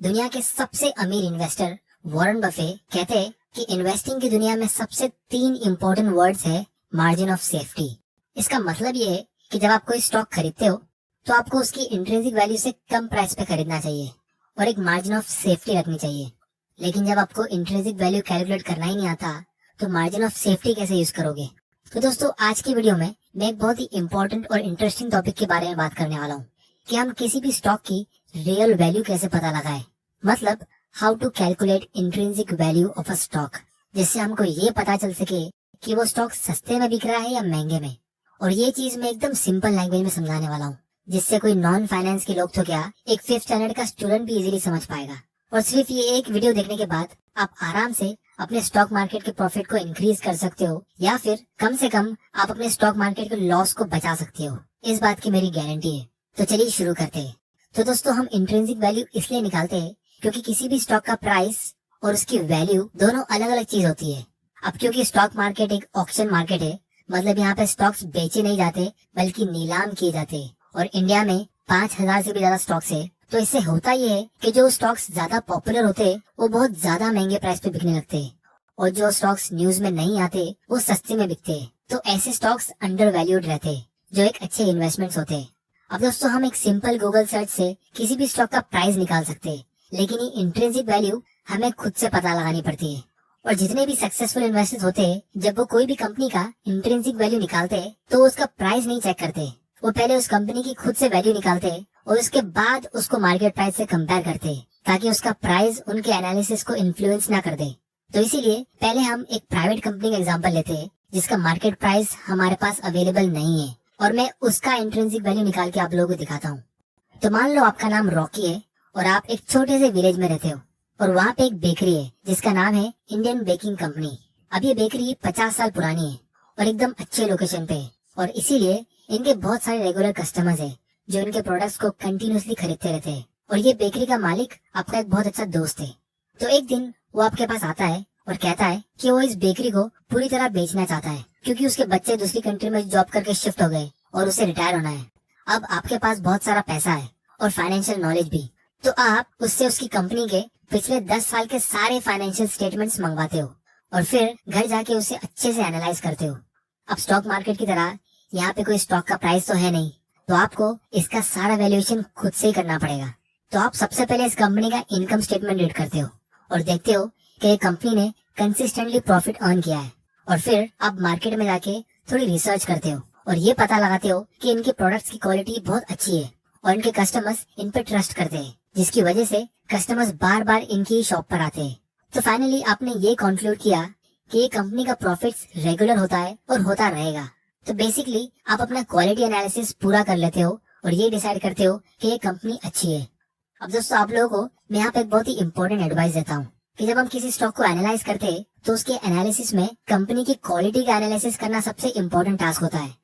दुनिया के सबसे अमीर इन्वेस्टर वॉरेन बफे कहते हैं कि इन्वेस्टिंग की दुनिया में सबसे 3 इम्पोर्टेंट वर्ड्स है मार्जिन ऑफ सेफ्टी। इसका मतलब ये है कि जब आप कोई स्टॉक खरीदते हो तो आपको उसकी इंट्रिंसिक वैल्यू से कम प्राइस पे खरीदना चाहिए और एक मार्जिन ऑफ सेफ्टी रखनी चाहिए। लेकिन जब आपको इंट्रिंसिक वैल्यू कैलकुलेट करना ही नहीं आता तो मार्जिन ऑफ सेफ्टी कैसे यूज करोगे। तो दोस्तों, आज की वीडियो में मैं एक बहुत ही इंपॉर्टेंट और इंटरेस्टिंग टॉपिक के बारे में बात करने वाला हूँ कि हम किसी भी स्टॉक की रियल वैल्यू कैसे पता लगाए, मतलब how to calculate intrinsic value of a stock, जिससे हमको ये पता चल सके कि वो स्टॉक सस्ते में बिक रहा है या महंगे में। और ये चीज मैं एकदम सिंपल लैंग्वेज में समझाने वाला हूँ, जिससे कोई नॉन फाइनेंस के लोग तो क्या, एक 5th स्टैंडर्ड का स्टूडेंट भी इजीली समझ पाएगा। और सिर्फ ये एक वीडियो देखने के बाद आप आराम से अपने स्टॉक मार्केट के प्रॉफिट को इंक्रीज कर सकते हो, या फिर कम से कम आप अपने स्टॉक मार्केट के लॉस को बचा सकते हो। इस बात की मेरी गारंटी है। तो चलिए शुरू करते हैं। तो दोस्तों, हम इंट्रिंसिक वैल्यू इसलिए निकालते हैं क्योंकि किसी भी स्टॉक का प्राइस और उसकी वैल्यू दोनों अलग अलग चीज होती है। अब क्योंकि स्टॉक मार्केट एक ऑक्शन मार्केट है, मतलब यहाँ पे स्टॉक्स बेचे नहीं जाते बल्कि नीलाम किए जाते, और इंडिया में 5000 से भी ज्यादा स्टॉक्स है। तो इससे होता ये है कि जो स्टॉक्स ज्यादा पॉपुलर होते हैं वो बहुत ज्यादा महंगे प्राइस पे बिकने लगते हैं, और जो स्टॉक्स न्यूज में नहीं आते वो सस्ते में बिकते हैं। तो ऐसे स्टॉक्स अंडर वैल्यूड रहते हैं, जो एक अच्छे इन्वेस्टमेंट्स होते हैं। अब दोस्तों, हम एक सिंपल गूगल सर्च से किसी भी स्टॉक का प्राइस निकाल सकते हैं, लेकिन ये इंट्रिंसिक वैल्यू हमें खुद से पता लगानी पड़ती है। और जितने भी सक्सेसफुल इन्वेस्टर्स होते हैं, जब वो कोई भी कंपनी का इंट्रिंसिक वैल्यू निकालते हैं तो उसका प्राइस नहीं चेक करते, वो पहले उस कंपनी की खुद से वैल्यू निकालते हैं और उसके बाद उसको मार्केट प्राइस से कंपेयर करते हैं, ताकि उसका प्राइस उनके एनालिसिस को इन्फ्लुएंस ना कर दे। तो इसीलिए पहले हम एक प्राइवेट कंपनी का एग्जांपल लेते हैं जिसका मार्केट प्राइस हमारे पास अवेलेबल नहीं है, और मैं उसका इंट्रिंसिक वैल्यू निकाल के आप लोगों को दिखाता हूँ। तो मान लो आपका नाम रॉकी है और आप एक छोटे से विलेज में रहते हो, और वहाँ पे एक बेकरी है जिसका नाम है इंडियन बेकिंग कंपनी। अब ये बेकरी 50 साल पुरानी है और एकदम अच्छे लोकेशन पे है, और इसीलिए इनके बहुत सारे रेगुलर कस्टमर्स हैं जो इनके प्रोडक्ट्स को कंटिन्यूअसली खरीदते रहते हैं। और ये बेकरी का मालिक आपका एक बहुत अच्छा दोस्त है। तो एक दिन वो आपके पास आता है और कहता है कि वो इस बेकरी को पूरी तरह बेचना चाहता है, क्योंकि उसके बच्चे दूसरी कंट्री में जॉब करके शिफ्ट हो गए और उसे रिटायर होना है। अब आपके पास बहुत सारा पैसा है और फाइनेंशियल नॉलेज भी, तो आप उससे उसकी कंपनी के पिछले 10 साल के सारे फाइनेंशियल स्टेटमेंट्स मंगवाते हो और फिर घर जाके उसे अच्छे से एनालाइज करते हो। अब स्टॉक मार्केट की तरह यहाँ पे कोई स्टॉक का प्राइस तो है नहीं, तो आपको इसका सारा वैल्यूएशन खुद से ही करना पड़ेगा। तो आप सबसे पहले इस कंपनी का इनकम स्टेटमेंट रीड करते हो और देखते हो कि ये कंपनी ने कंसिस्टेंटली प्रॉफिट अर्न किया है, और फिर आप मार्केट में जाके थोड़ी रिसर्च करते हो और ये पता लगाते हो कि इनके प्रोडक्ट्स की क्वालिटी बहुत अच्छी है और इनके कस्टमर्स इन पे ट्रस्ट करते हैं, जिसकी वजह से कस्टमर्स बार बार इनकी शॉप पर आते हैं। तो फाइनली आपने ये कंक्लूड किया कि ये कंपनी का प्रॉफिट्स रेगुलर होता है और होता रहेगा। तो बेसिकली आप अपना क्वालिटी एनालिसिस पूरा कर लेते हो और ये डिसाइड करते हो कि ये कंपनी अच्छी है। अब दोस्तों, आप लोगों को मैं यहाँ पे एक बहुत ही इंपॉर्टेंट एडवाइस देता हूँ कि जब हम किसी स्टॉक को एनालाइज करते हैं तो उसके एनालिसिस में कंपनी की क्वालिटी का एनालिसिस करना सबसे इम्पोर्टेंट टास्क होता है।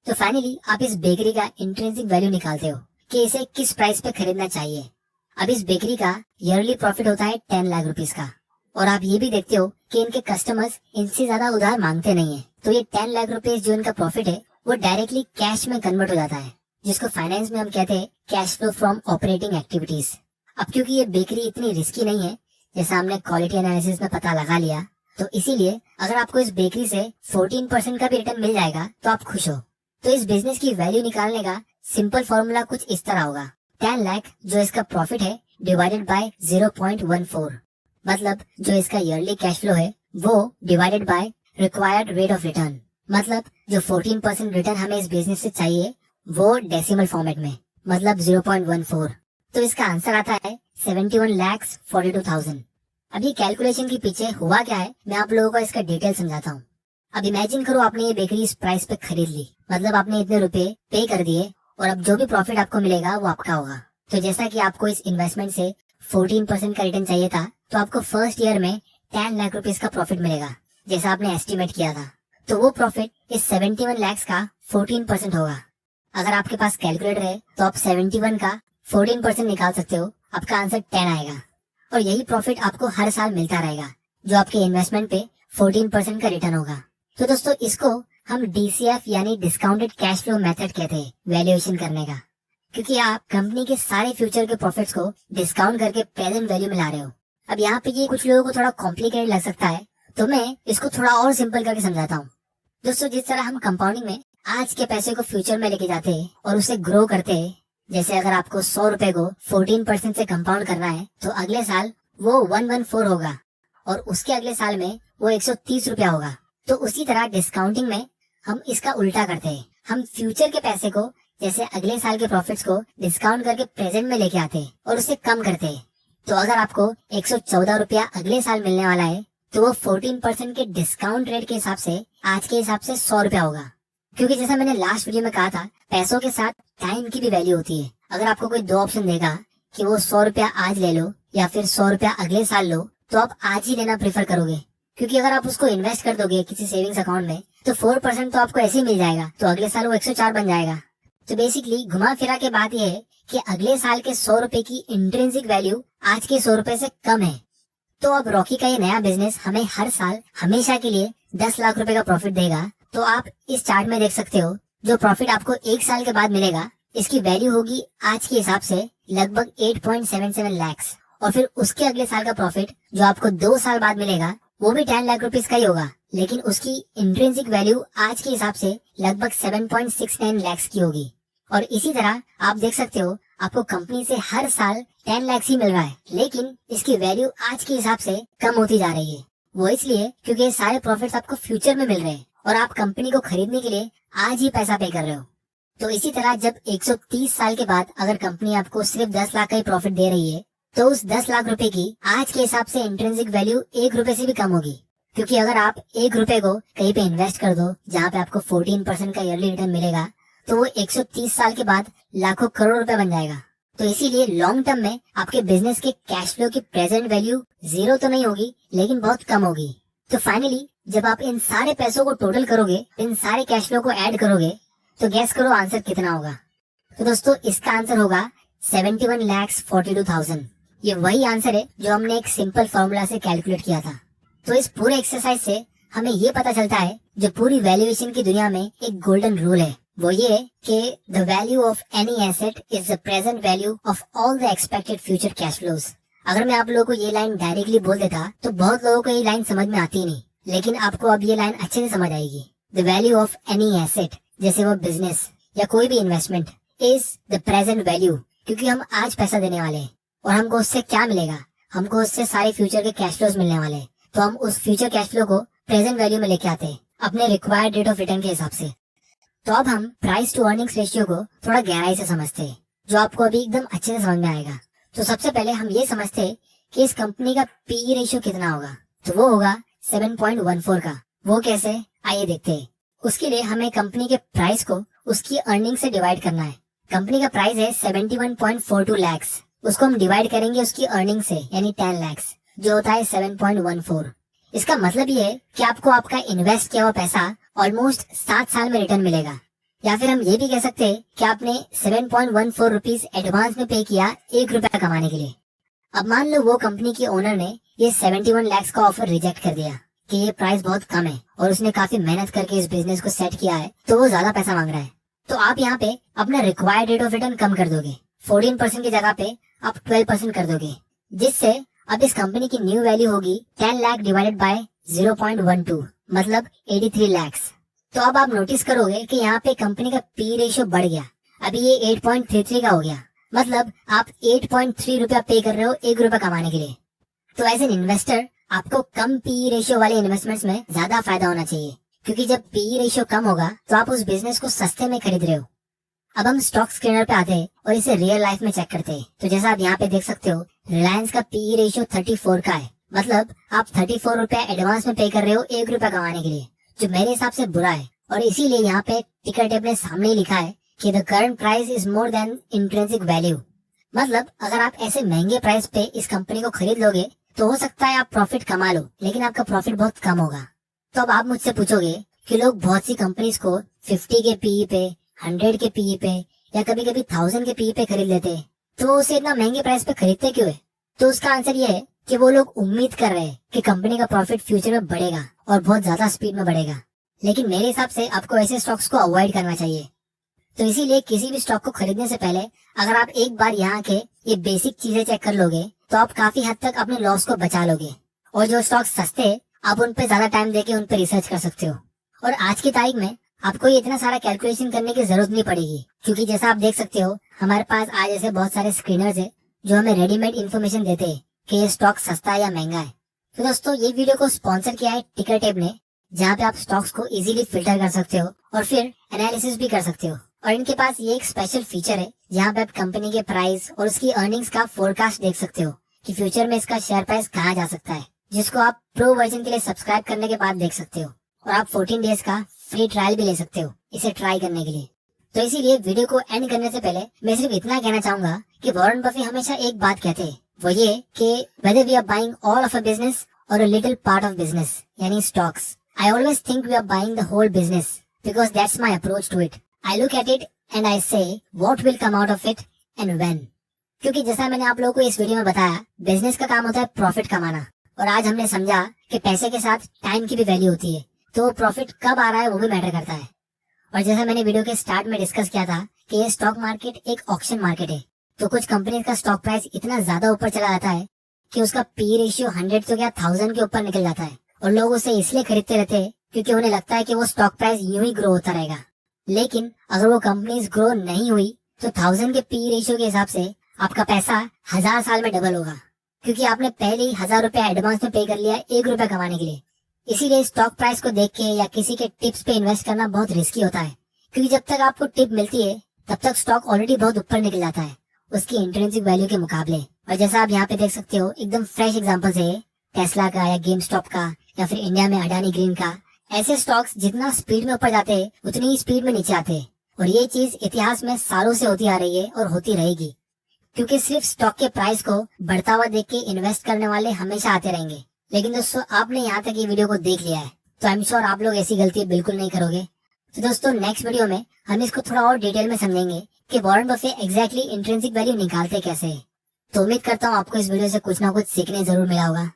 तो फाइनली आप इस बेकरी का इंट्रिंसिक वैल्यू निकालते हो कि इसे किस प्राइस पे खरीदना चाहिए। अब इस बेकरी का ईयरली प्रॉफिट होता है 10 लाख रुपीस का, और आप ये भी देखते हो कि इनके कस्टमर्स इनसे ज्यादा उधार मांगते नहीं है। तो ये 10 लाख रुपीस जो इनका प्रॉफिट है वो डायरेक्टली कैश में कन्वर्ट हो जाता है, जिसको फाइनेंस में हम कहते हैं cash flow from operating activities. अब क्योंकि ये बेकरी इतनी रिस्की नहीं है, जैसा हमने क्वालिटी एनालिसिस में पता लगा लिया, तो इसीलिए अगर आपको इस बेकरी से 14% का भी रिटर्न मिल जाएगा तो आप खुश हो। तो इस बिजनेस की वैल्यू निकालने का सिंपल फॉर्मूला कुछ इस तरह होगा: 10 लाख जो इसका प्रॉफिट है डिवाइडेड बाय 0.14, मतलब जो इसका ईयरली कैश फ्लो है वो divided by required rate of return, मतलब जो 14% रिटर्न हमें इस बिजनेस से चाहिए वो डेसिमल फॉर्मेट में, मतलब 0.14। तो इसका आंसर आता है 71,42,000। अब ये कैलकुलेशन के पीछे हुआ क्या है मैं आप लोगों को इसका डिटेल समझाता हूँ। अब इमेजिन करो आपने ये बेकरी इस प्राइस पे खरीद ली, मतलब आपने इतने रुपए पे कर दिए, और अब जो भी प्रॉफिट आपको मिलेगा वो आपका होगा। तो जैसा कि आपको इस इन्वेस्टमेंट से 14% का रिटर्न चाहिए था, तो आपको फर्स्ट ईयर में 10 लाख रुपीस का प्रॉफिट मिलेगा जैसा आपने एस्टिमेट किया था। तो वो प्रॉफिट इस 71 लाख का 14% होगा। अगर आपके पास कैलकुलेटर है तो आप 71 का 14% निकाल सकते हो, आपका आंसर 10 आएगा। और यही प्रॉफिट आपको हर साल मिलता रहेगा, जो आपके इन्वेस्टमेंट पे 14% का रिटर्न होगा। तो दोस्तों, इसको हम DCF यानी डिस्काउंटेड कैश फ्लो मेथड कहते हैं वैल्यूएशन करने का, क्योंकि आप कंपनी के सारे फ्यूचर के प्रॉफिट्स को डिस्काउंट करके प्रेजेंट वैल्यू में ला रहे हो। अब यहाँ पे ये कुछ लोगों को थोड़ा कॉम्प्लिकेटेड लग सकता है, तो मैं इसको थोड़ा और सिंपल करके समझाता हूँ। दोस्तों, जिस तरह हम कंपाउंडिंग में आज के पैसे को फ्यूचर में लेके जाते हैं और उसे ग्रो करते हैं, जैसे अगर आपको 100 रुपए को 14% से कंपाउंड करना है तो अगले साल वो 114 होगा और उसके अगले साल में वो 130 रुपया होगा। तो उसी तरह डिस्काउंटिंग में हम इसका उल्टा करते हैं। हम फ्यूचर के पैसे को, जैसे अगले साल के प्रॉफिट्स को डिस्काउंट करके प्रेजेंट में लेके आते हैं और उसे कम करते हैं। तो अगर आपको 114 रुपया अगले साल मिलने वाला है तो वो 14% के डिस्काउंट रेट के हिसाब से आज के हिसाब से 100 रुपया होगा। क्योंकि जैसा मैंने लास्ट वीडियो में कहा था, पैसों के साथ टाइम की भी वैल्यू होती है। अगर आपको कोई दो ऑप्शन देगा कि वो 100 रुपया आज ले लो या फिर 100 रुपया अगले साल लो, तो आप आज ही लेना प्रेफर करोगे। क्योंकि अगर आप उसको इन्वेस्ट कर दोगे किसी सेविंग्स अकाउंट में तो 4% तो आपको ऐसे ही मिल जाएगा, तो अगले साल वो 104 बन जाएगा। तो बेसिकली घुमा फिरा के बात यह है कि अगले साल के 100 रुपए की इंट्रिंसिक वैल्यू आज के 100 रुपए से कम है। तो अब रॉकी का ये नया बिजनेस हमें हर साल हमेशा के लिए 10 लाख रुपए का प्रॉफिट देगा। तो आप इस चार्ट में देख सकते हो, जो प्रॉफिट आपको एक साल के बाद मिलेगा इसकी वैल्यू होगी आज के हिसाब से लगभग 8.77 लाख, और फिर उसके अगले साल का प्रॉफिट जो आपको 2 साल बाद मिलेगा वो भी 10 लाख रुपीस का ही होगा, लेकिन उसकी इंट्रिंसिक वैल्यू आज के हिसाब से लगभग 7.69 लाख की होगी। और इसी तरह आप देख सकते हो, आपको कंपनी से हर साल 10 लाख ही मिल रहा है, लेकिन इसकी वैल्यू आज के हिसाब से कम होती जा रही है। वो इसलिए क्योंकि ये सारे प्रॉफिट्स आपको फ्यूचर में मिल रहे हैं और आप कंपनी को खरीदने के लिए आज ही पैसा पे कर रहे हो। तो इसी तरह जब 130 साल के बाद अगर कंपनी आपको सिर्फ 10 लाख का ही प्रॉफिट दे रही है तो उस 10 लाख रुपए की आज के हिसाब से इंट्रिंसिक वैल्यू 1 रुपए से भी कम होगी। क्योंकि अगर आप 1 रुपए को कहीं पे इन्वेस्ट कर दो जहाँ पे आपको 14% का ईयरली रिटर्न मिलेगा, तो वो 130 साल के बाद लाखों करोड़ रुपए बन जाएगा। तो इसीलिए लॉन्ग टर्म में आपके बिजनेस के कैश फ्लो की प्रेजेंट वैल्यू 0 तो नहीं होगी, लेकिन बहुत कम होगी। तो फाइनली जब आप इन सारे पैसों को टोटल करोगे, इन सारे कैश फ्लो को ऐड करोगे, तो गैस करो आंसर कितना होगा। तो दोस्तों, इसका आंसर होगा 71,42,000। ये वही आंसर है जो हमने एक सिंपल फॉर्मूला से कैलकुलेट किया था। तो इस पूरे एक्सरसाइज से हमें ये पता चलता है, जो पूरी वैल्यूएशन की दुनिया में एक गोल्डन रूल है, वो ये है कि the value of any asset is the present value of all the expected future cash flows. अगर मैं आप लोगों को ये लाइन डायरेक्टली बोल देता तो बहुत लोगों को ये लाइन समझ में आती नहीं, लेकिन आपको अब ये लाइन अच्छे से समझ आएगी। The value of any asset, जैसे वो बिजनेस या कोई भी investment, is the present value, क्योंकि हम आज पैसा देने वाले हैं और हमको उससे क्या मिलेगा, हमको उससे सारे फ्यूचर के कैश फ्लोज मिलने वाले हैं। तो हम उस फ्यूचर कैश फ्लो को प्रेजेंट वैल्यू में लेके आते हैं अपने रिक्वायर्ड रेट ऑफ रिटर्न के हिसाब से। तो अब हम प्राइस टू अर्निंग्स रेशियो को थोड़ा गहराई से समझते हैं, जो आपको अभी एकदम अच्छे से समझ में आएगा। तो सबसे पहले हम ये समझते हैं कि इस कंपनी का पीई रेशियो कितना होगा। तो वो होगा 7.14 का। वो कैसे, आइए देखते हैं। उसके लिए हमें कंपनी के प्राइस को उसकी अर्निंग से डिवाइड करना है। कंपनी का प्राइस है 71.42 लाख, उसको हम डिवाइड करेंगे उसकी अर्निंग से, यानी 10 लाख, जो होता है 7.14। इसका मतलब ये है कि आपको आपका इन्वेस्ट किया हुआ पैसा ऑलमोस्ट 7 साल में रिटर्न मिलेगा। या फिर हम ये भी कह सकते हैं कि आपने 7.14 रुपीज एडवांस में पे किया 1 रुपया कमाने के लिए। अब मान लो वो कंपनी की ओनर ने ये 71 लाख का ऑफर रिजेक्ट कर दिया कि ये प्राइस बहुत कम है और उसने काफी मेहनत करके इस बिजनेस को सेट किया है, तो वो ज्यादा पैसा मांग रहा है। तो आप यहाँ पे अपना रिक्वायर्ड रेट ऑफ रिटर्न कम कर दोगे, 14% की जगह पे आप 12% कर दोगे, जिससे अब इस कंपनी की न्यू वैल्यू होगी 10 लाख डिवाइडेड बाय 0.12, मतलब 83 लाख। तो अब आप नोटिस करोगे कि यहाँ पे कंपनी का पी रेशियो बढ़ गया। अभी ये 8.33 का हो गया, मतलब आप 8.3 रुपया पे कर रहे हो 1 रुपया कमाने के लिए। तो एज एन इन्वेस्टर आपको कम पी रेशियो वाले इन्वेस्टमेंट्स में ज्यादा फायदा होना चाहिए, क्योंकि जब पी रेशियो कम होगा तो आप उस बिजनेस को सस्ते में खरीद रहे हो। अब हम स्टॉक स्क्रीनर पे आते हैं और इसे रियल लाइफ में चेक करते हैं। तो जैसा आप यहाँ पे देख सकते हो, रिलायंस का पी रेशियो 34 का है, मतलब आप 34 रुपया एडवांस में पे कर रहे हो 1 रुपया कमाने के लिए, जो मेरे हिसाब से बुरा है। और इसीलिए यहाँ पे टिकर टेप ने सामने ही लिखा है कि the current price is more than intrinsic value. मतलब अगर आप ऐसे महंगे प्राइस पे इस कंपनी को खरीद लोगे तो हो सकता है आप प्रॉफिट कमा लो, लेकिन आपका प्रॉफिट बहुत कम होगा। तो अब आप मुझसे पूछोगे कि लोग बहुत सी कंपनीज को 50 के पीई पे, 100 के पीई पे या कभी कभी 1000 के पीई पे खरीद लेते हैं, तो वो उसे इतना महंगे प्राइस पे खरीदते क्यों है? तो उसका आंसर ये है कि वो लोग उम्मीद कर रहे हैं कि कंपनी का प्रॉफिट फ्यूचर में बढ़ेगा और बहुत ज्यादा स्पीड में बढ़ेगा। लेकिन मेरे हिसाब से आपको ऐसे स्टॉक्स को अवॉइड करना चाहिए। तो इसीलिए किसी भी स्टॉक को खरीदने से पहले अगर आप एक बार यहाँ के ये बेसिक चीजें चेक कर लोगे तो आप काफी हद तक अपने लॉस को बचा लोगे। और जो स्टॉक सस्ते, आप उन पे ज्यादा टाइम देके उन पे रिसर्च कर सकते हो। और आज की तारीख में आपको ये इतना सारा कैलकुलेशन करने की जरूरत नहीं पड़ेगी, क्योंकि जैसा आप देख सकते हो हमारे पास आज ऐसे बहुत सारे स्क्रीनर्स है जो हमें रेडीमेड इन्फॉर्मेशन देते हैं कि ये स्टॉक सस्ता है या महंगा है। तो दोस्तों, ये वीडियो को स्पॉन्सर किया है टिकर टेप ने, जहाँ पे आप स्टॉक्स को इजीली फिल्टर कर सकते हो और फिर एनालिसिस भी कर सकते हो। और इनके पास ये एक स्पेशल फीचर है जहाँ पे आप कंपनी के प्राइस और उसकी अर्निंग्स का फोरकास्ट देख सकते हो कि फ्यूचर में इसका शेयर प्राइस कहाँ जा सकता है, जिसको आप प्रो वर्जन के लिए सब्सक्राइब करने के बाद देख सकते हो। और आप 14 डेज का फ्री ट्रायल भी ले सकते हो इसे ट्राई करने के लिए। तो इसीलिए वीडियो को एंड करने से पहले मैं सिर्फ इतना कहना चाहूंगा कि वॉरेन बफे हमेशा एक बात कहते हैं, वो ये कि whether we are buying all of a business or a little part of business, यानी stocks, I always think we are buying the whole business because that's my approach to it. I look at it and I say what will come out of it and when. क्योंकि जैसा मैंने आप लोगों को इस video में बताया, business का काम होता है प्रॉफिट कमाना, और आज हमने समझा कि पैसे के साथ टाइम की भी वैल्यू होती है, तो प्रॉफिट कब आ रहा है वो भी मैटर करता है। और जैसा मैंने वीडियो के स्टार्ट में डिस्कस किया था कि ये स्टॉक मार्केट एक ऑक्शन मार्केट है, तो कुछ कंपनी का स्टॉक प्राइस इतना ज्यादा ऊपर चला जाता है कि उसका पी रेशियो 100 तो क्या 1000 के ऊपर निकल जाता है, और लोग उसे इसलिए खरीदते रहते हैं क्योंकि उन्हें लगता है कि वो स्टॉक प्राइस यूं ही ग्रो होता रहेगा। लेकिन अगर वो कंपनीज ग्रो नहीं हुई तो 1000 के पी रेशियो के हिसाब से आपका पैसा 1000 साल में डबल होगा, क्योंकि आपने पहले ही 1000 रुपया एडवांस में पे कर लिया 1 रुपया कमाने के लिए। इसीलिए स्टॉक प्राइस को देख के या किसी के टिप्स पे इन्वेस्ट करना बहुत रिस्की होता है, क्योंकि जब तक आपको टिप मिलती है तब तक स्टॉक ऑलरेडी बहुत ऊपर निकल जाता है उसकी इंट्रिंसिक वैल्यू के मुकाबले। और जैसा आप यहाँ पे देख सकते हो, एकदम फ्रेश एग्जांपल है टेस्ला का या गेम स्टॉप का या फिर इंडिया में अडानी ग्रीन का। ऐसे स्टॉक्स जितना स्पीड में ऊपर जाते हैं उतनी ही स्पीड में नीचे आते हैं, और ये चीज इतिहास में सालों से होती आ रही है और होती रहेगी, क्योंकि सिर्फ स्टॉक के प्राइस को बढ़ता हुआ देख के इन्वेस्ट करने वाले हमेशा आते रहेंगे। लेकिन दोस्तों, आपने यहाँ तक ये वीडियो को देख लिया है तो आई एम श्योर आप लोग ऐसी गलती बिल्कुल नहीं करोगे। तो दोस्तों, नेक्स्ट वीडियो में हम इसको थोड़ा और डिटेल में समझेंगे कि Warren Buffett exactly intrinsic value निकालते कैसे है। तो उम्मीद करता हूँ आपको इस वीडियो से कुछ ना कुछ सीखने जरूर मिला होगा।